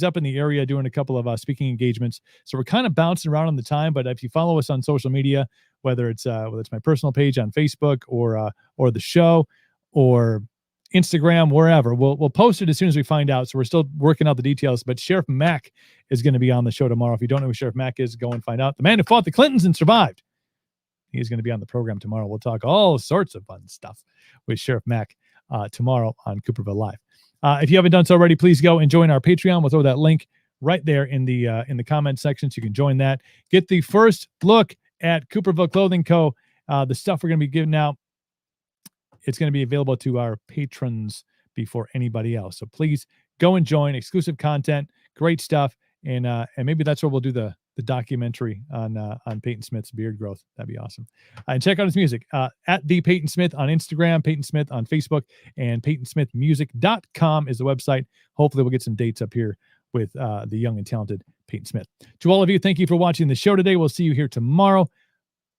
up in the area doing a couple of speaking engagements. So we're kind of bouncing around on the time, but if you follow us on social media, whether it's my personal page on Facebook or the show or Instagram, wherever, we'll post it as soon as we find out. So we're still working out the details, but Sheriff Mack is going to be on the show tomorrow. If you don't know who Sheriff Mack is, go and find out. The man who fought the Clintons and survived. He's going to be on the program tomorrow. We'll talk all sorts of fun stuff with Sheriff Mack tomorrow on Cooperville Live. If you haven't done so already, please go and join our Patreon. We'll throw that link right there in the comment section, so you can join that. Get the first look at Cooperville Clothing Co. The stuff we're going to be giving out, it's going to be available to our patrons before anybody else. So please go and join. Exclusive content, great stuff, and maybe that's where we'll do the documentary on Payton Smith's beard growth. That'd be awesome. And check out his music at the Payton Smith on Instagram, Payton Smith on Facebook, and PaytonSmithMusic.com is the website. Hopefully we'll get some dates up here with the young and talented Payton Smith. To all of you, thank you for watching the show today. We'll see you here tomorrow.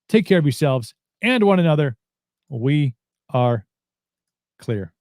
Take care of yourselves and one another. We are clear.